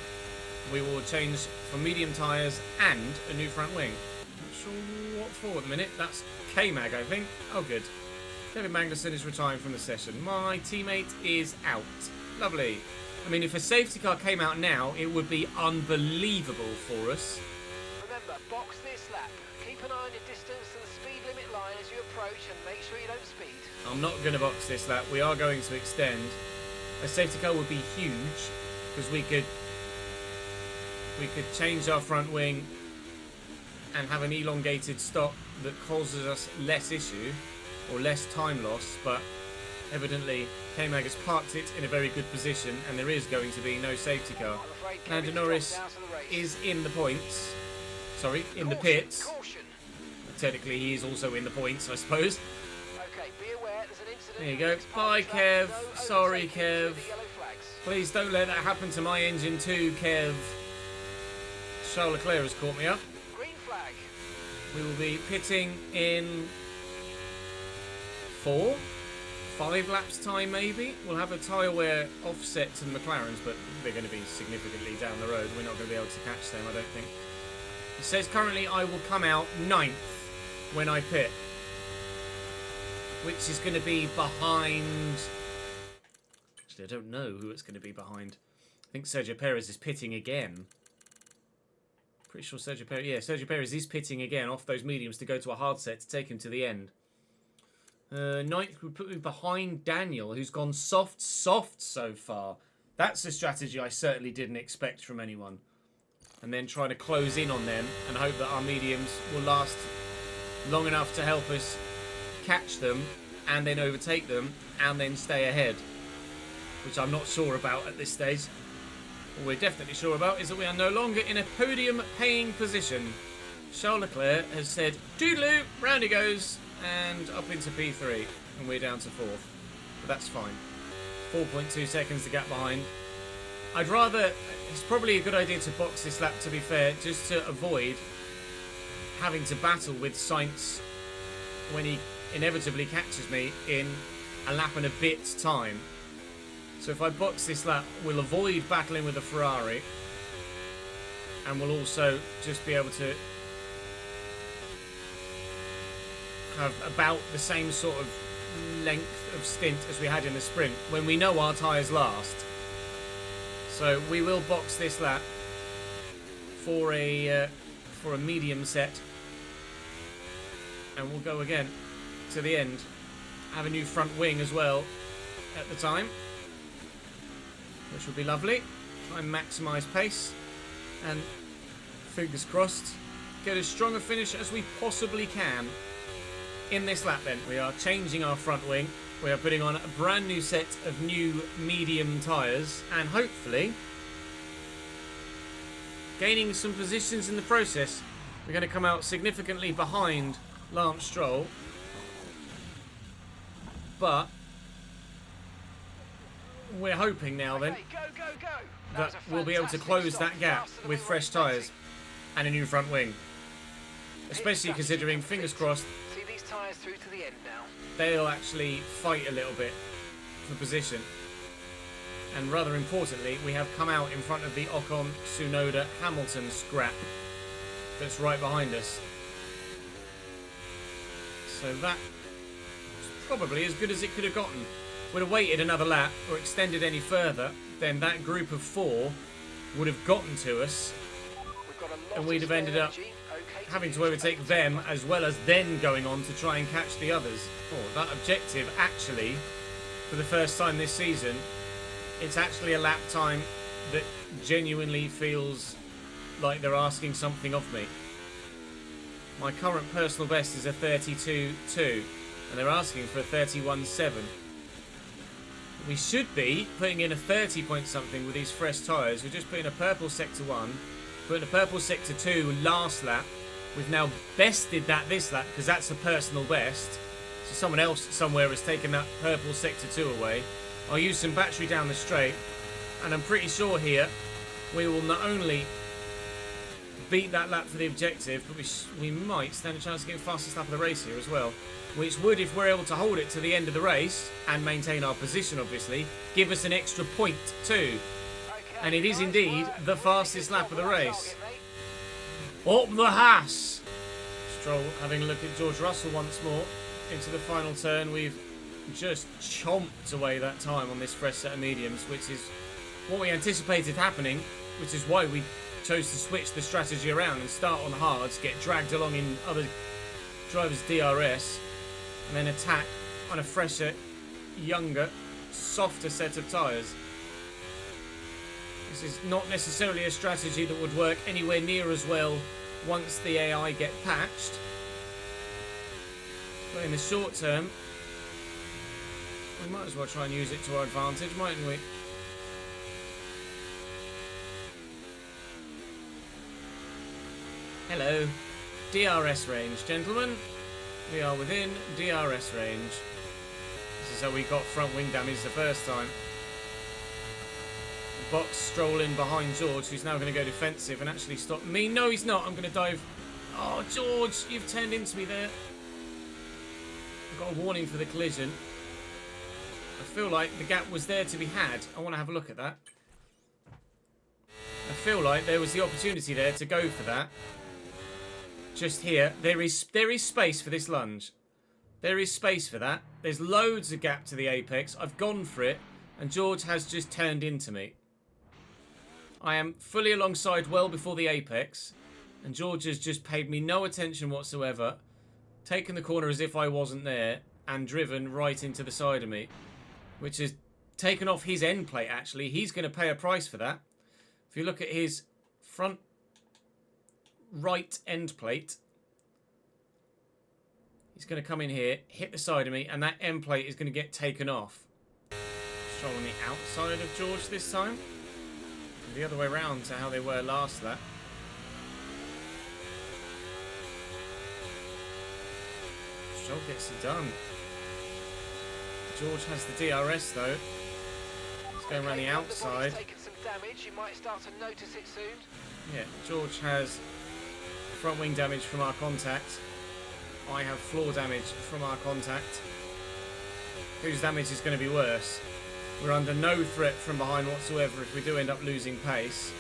we will change for medium tyres and a new front wing. Not sure what for at the minute. That's K-Mag, I think. Oh, good. Kevin Magnussen is retiring from the session. My teammate is out. Lovely. I mean, if a safety car came out now, it would be unbelievable for us. Remember, box this lap. Keep an eye on your distance to the speed limit line as you approach and make sure you don't speed. I'm not going to box this lap. We are going to extend. A safety car would be huge because we could change our front wing and have an elongated stop that causes us less issue or less time loss, but evidently K-Mag has parked it in a very good position and there is going to be no safety car. Lando Norris is in the points. Sorry, in the pits. Technically he is also in the points, I suppose. There you go. Bye, Kev. Sorry, Kev. Please don't let that happen to my engine too, Kev. Charles Leclerc has caught me up. Green flag. We will be pitting in 5 laps time maybe. We'll have a tyre wear offset to the McLarens, but they're going to be significantly down the road. We're not going to be able to catch them, I don't think. It says currently I will come out 9th when I pit, which is going to be behind... Actually, I don't know who it's going to be behind. I think Sergio Perez is pitting again. Pretty sure Sergio Perez... Yeah, Sergio Perez is pitting again off those mediums to go to a hard set to take him to the end. 9th would put me behind Daniel, who's gone soft so far. That's a strategy I certainly didn't expect from anyone. And then trying to close in on them and hope that our mediums will last long enough to help us catch them and then overtake them and then stay ahead. Which I'm not sure about at this stage. What we're definitely sure about is that we are no longer in a podium-paying position. Charles Leclerc has said, "Doodaloo, round he goes," and up into P3, and we're down to 4th. But that's fine. 4.2 seconds the gap behind. I'd rather... It's probably a good idea to box this lap, to be fair, just to avoid having to battle with Sainz when he inevitably catches me in a lap and a bit's time. So if I box this lap, we'll avoid battling with the Ferrari, and we'll also just be able to have about the same sort of length of stint as we had in the sprint when we know our tyres last. So we will box this lap for a medium set, and we'll go again to the end. Have a new front wing as well at the time, which will be lovely. Try and maximise pace and, fingers crossed, get as strong a finish as we possibly can in this lap then. We are changing our front wing. We are putting on a brand new set of new medium tyres and hopefully gaining some positions in the process. We're going to come out significantly behind Lance Stroll, but we're hoping now then that we'll be able to close that gap with fresh tyres and a new front wing. Especially considering, fingers crossed, See these tyres through to the end now. they'll actually fight a little bit for position. And rather importantly, we have come out in front of the Ocon, Tsunoda, Hamilton scrap that's right behind us. So that was probably as good as it could have gotten. Would have waited another lap or extended any further, then that group of 4 would have gotten to us got a lot and we'd of have ended spare up energy. Okay to having to use overtake your them time. as well as then going on to try and catch the others. Oh, that objective actually, for the first time this season, it's actually a lap time that genuinely feels like they're asking something of me. My current personal best is a 32.2 and they're asking for a 31.7. We should be putting in a 30 point something with these fresh tyres. We're just putting a purple sector 1, putting a purple sector 2 last lap. We've now bested that this lap because that's a personal best. So someone else somewhere has taken that purple sector 2 away. I'll use some battery down the straight, and I'm pretty sure here we will not only beat that lap for the objective, but we might stand a chance of getting fastest lap of the race here as well, which would, if we're able to hold it to the end of the race and maintain our position obviously, give us an extra point too. And it is indeed the fastest lap of the race. Up the Haas! Stroll having a look at George Russell once more into the final turn. We've just chomped away that time on this fresh set of mediums, which is what we anticipated happening, which is why we chose to switch the strategy around and start on hards, get dragged along in other drivers' DRS, and then attack on a fresher, younger, softer set of tyres. This is not necessarily a strategy that would work anywhere near as well once the AI get patched, but in the short term we might as well try and use it to our advantage, mightn't we? Hello. DRS range, gentlemen. We are within DRS range. This is how we got front wing damage the first time. Box strolling behind George, who's now going to go defensive and actually stop me. No, he's not. I'm going to dive. Oh, George, you've turned into me there. I've got a warning for the collision. I feel like the gap was there to be had. I want to have a look at that. I feel like there was the opportunity there to go for that. Just here, there is space for this lunge. There is space for that. There's loads of gap to the apex. I've gone for it, and George has just turned into me. I am fully alongside well before the apex, and George has just paid me no attention whatsoever, taken the corner as if I wasn't there, and driven right into the side of me, which has taken off his end plate, actually. He's going to pay a price for that. If you look at his front right end plate, he's going to come in here, hit the side of me, and that end plate is going to get taken off. Stroll on the outside of George this time. The other way around to how they were last lap. Stroll gets it done. George has the DRS though. He's going around the outside. Taken some damage. You might start to notice it soon. Yeah, George has front wing damage from our contact. I have floor damage from our contact. Whose damage is going to be worse? We're under no threat from behind whatsoever if we do end up losing pace.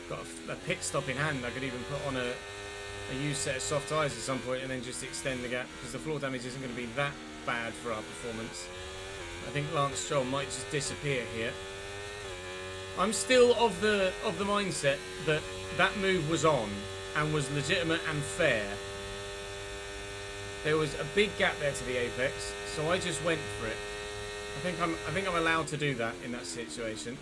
Got a pit stop in hand. I could even put on a used set of soft tyres at some point and then just extend the gap, because the floor damage isn't going to be that bad for our performance. I think Lance Stroll might just disappear here. I'm still of the mindset that that move was on and was legitimate and fair. There was a big gap there to the apex, so I just went for it. I think I'm allowed to do that in that situation.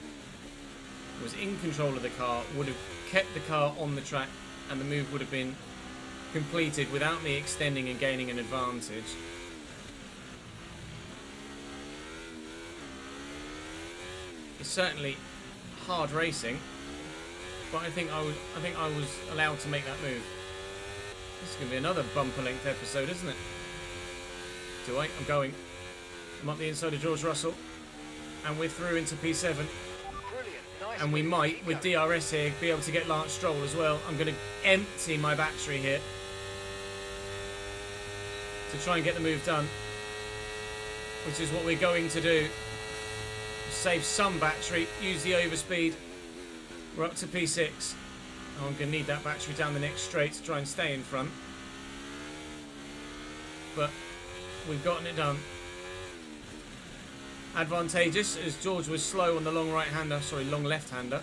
Was in control of the car, would have kept the car on the track, and the move would have been completed without me extending and gaining an advantage. It's certainly hard racing, but I think I was allowed to make that move. This is going to be another bumper length episode, isn't it? Do I? I'm going. I'm up the inside of George Russell, and we're through into P7. Brilliant. Nice. And we might, with DRS here, be able to get Lance Stroll as well. I'm going to empty my battery here to try and get the move done, which is what we're going to do. Save some battery, use the overspeed. We're up to P6. Oh, I'm going to need that battery down the next straight to try and stay in front. But we've gotten it done. Advantageous, as George was slow on the long right-hander, sorry, long left-hander.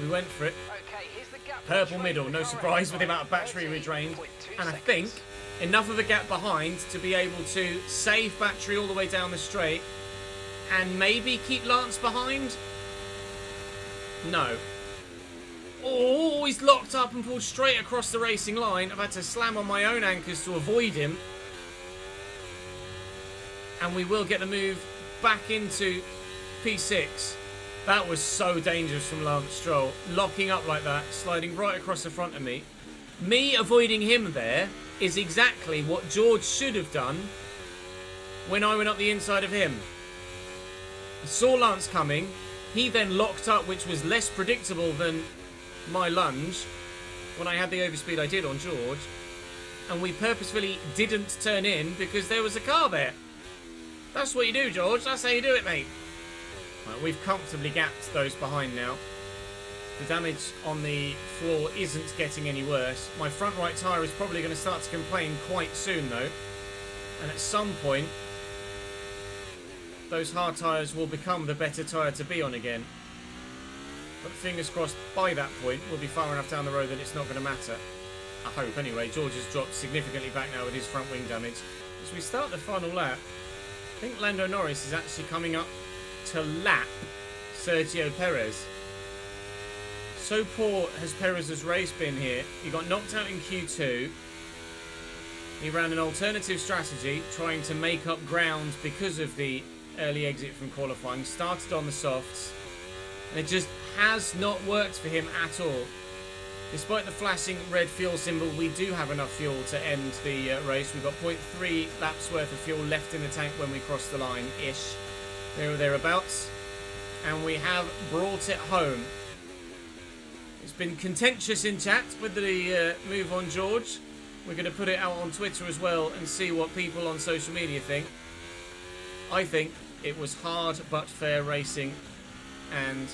We went for it. Okay, here's the gap. Purple middle, no surprise with the amount of battery we drained. And I think enough of a gap behind to be able to save battery all the way down the straight and maybe keep Lance behind. No. Oh, he's locked up and pulled straight across the racing line. I've had to slam on my own anchors to avoid him. And we will get the move back into P6. That was so dangerous from Lance Stroll. Locking up like that, sliding right across the front of me. Me avoiding him there is exactly what George should have done when I went up the inside of him. I saw Lance coming. He then locked up, which was less predictable than my lunge when I had the overspeed I did on George. And we purposefully didn't turn in because there was a car there. That's what you do, George. That's how you do it, mate. Right, we've comfortably gapped those behind now. The damage on the floor isn't getting any worse. My front right tyre is probably going to start to complain quite soon, though. And at some point, those hard tyres will become the better tyre to be on again. But fingers crossed, by that point, we'll be far enough down the road that it's not going to matter. I hope, anyway. George has dropped significantly back now with his front wing damage. As we start the final lap, I think Lando Norris is actually coming up to lap Sergio Perez. So poor has Perez's race been here. He got knocked out in Q2. He ran an alternative strategy, trying to make up ground because of the early exit from qualifying. Started on the softs, and it just has not worked for him at all. Despite the flashing red fuel symbol, we do have enough fuel to end the race. We've got 0.3 laps worth of fuel left in the tank when we cross the line-ish. There or thereabouts. And we have brought it home. It's been contentious in chat with the move on George. We're going to put it out on Twitter as well and see what people on social media think. I think it was hard but fair racing and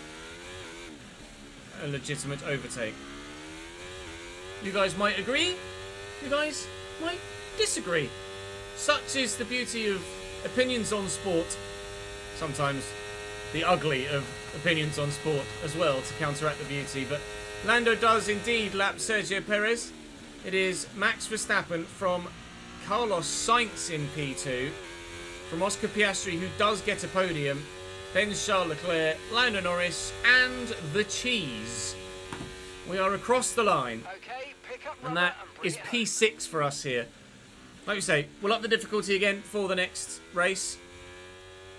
a legitimate overtake. You guys might agree. You guys might disagree. Such is the beauty of opinions on sport. Sometimes the ugly of opinions on sport as well to counteract the beauty. But Lando does indeed lap Sergio Perez. It is Max Verstappen from Carlos Sainz in P2. From Oscar Piastri, who does get a podium. Then Charles Leclerc, Lando Norris, and the cheese. We are across the line. Okay, pick up And that is P6 for us here. Like you say, we'll up the difficulty again for the next race.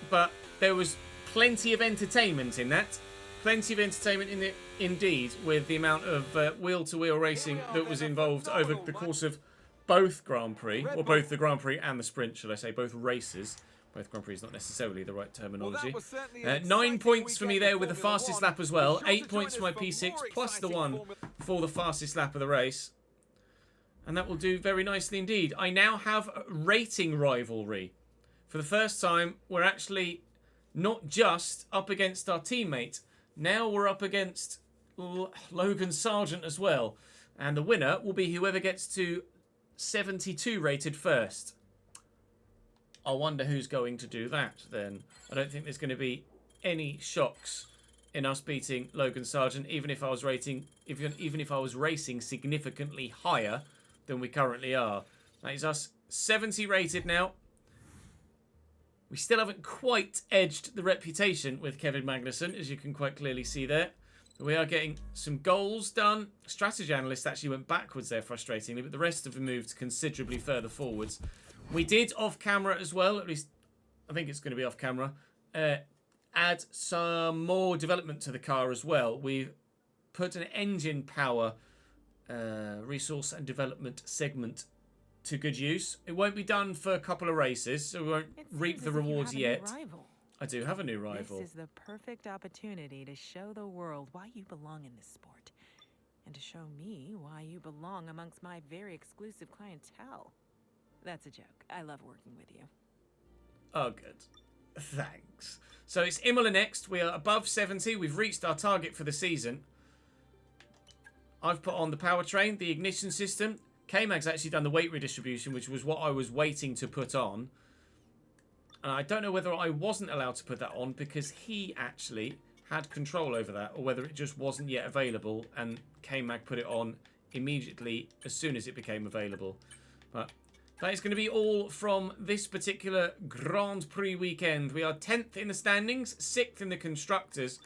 But there was plenty of entertainment in that. Plenty of entertainment in it, indeed, with the amount of wheel-to-wheel racing that was involved over the course of both Grand Prix, or both the Grand Prix and the sprint, shall I say, both races. Both Grand Prix is not necessarily the right terminology. 9 points for me there with the fastest lap as well. 8 points for my P6, plus the 1 for the fastest lap of the race. And that will do very nicely indeed. I now have a rating rivalry. For the first time, we're actually not just up against our teammate. Now we're up against Logan Sargent as well. And the winner will be whoever gets to 72 rated first. I wonder who's going to do that then. I don't think there's going to be any shocks in us beating Logan Sargent, even if I was racing significantly higher than we currently are. That is us 70 rated now. We still haven't quite edged the reputation with Kevin Magnussen, as you can quite clearly see there. We are getting some goals done. Strategy analyst actually went backwards there, frustratingly, but the rest of them moved considerably further forwards. We did off camera as well, at least I think it's going to be off camera, add some more development to the car as well. We've put an engine power resource and development segment to good use. It won't be done for a couple of races, so we won't reap the rewards yet. I do have a new rival. This is the perfect opportunity to show the world why you belong in this sport, and to show me why you belong amongst my very exclusive clientele. That's a joke. I love working with you. Oh, good. Thanks. So it's Imola next. We are above 70. We've reached our target for the season. I've put on the powertrain, the ignition system. K-Mag's actually done the weight redistribution, which was what I was waiting to put on. And I don't know whether I wasn't allowed to put that on because he actually had control over that, or whether it just wasn't yet available and K-Mag put it on immediately as soon as it became available. But that is going to be all from this particular Grand Prix weekend. We are 10th in the standings, 6th in the constructors,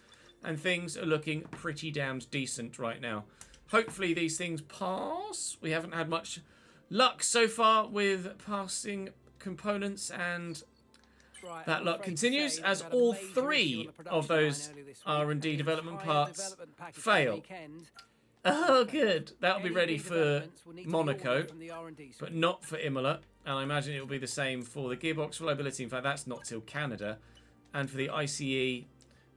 and things are looking pretty damned decent right now. Hopefully these things pass. We haven't had much luck so far with passing components, and that luck continues as all 3 of those R&D development parts fail. Oh, good. That'll be ready for Monaco, but not for Imola. And I imagine it will be the same for the gearbox reliability. In fact, that's not till Canada. And for the ICE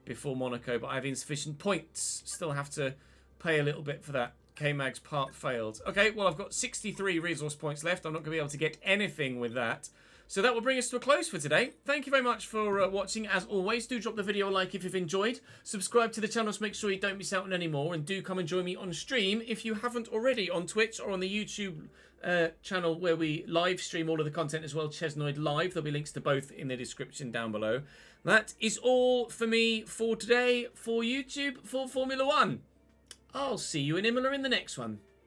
before Monaco, but I have insufficient points. Still have to pay a little bit for that. K-Mag's part failed. Okay, well, I've got 63 resource points left. I'm not going to be able to get anything with that. So that will bring us to a close for today. Thank you very much for watching. As always, do drop the video a like if you've enjoyed. Subscribe to the channel to make sure you don't miss out on any more. And do come and join me on stream if you haven't already on Twitch or on the YouTube channel where we live stream all of the content as well, Chesnoid Live. There'll be links to both in the description down below. That is all for me for today, for YouTube, for Formula 1. I'll see you in Imola in the next one.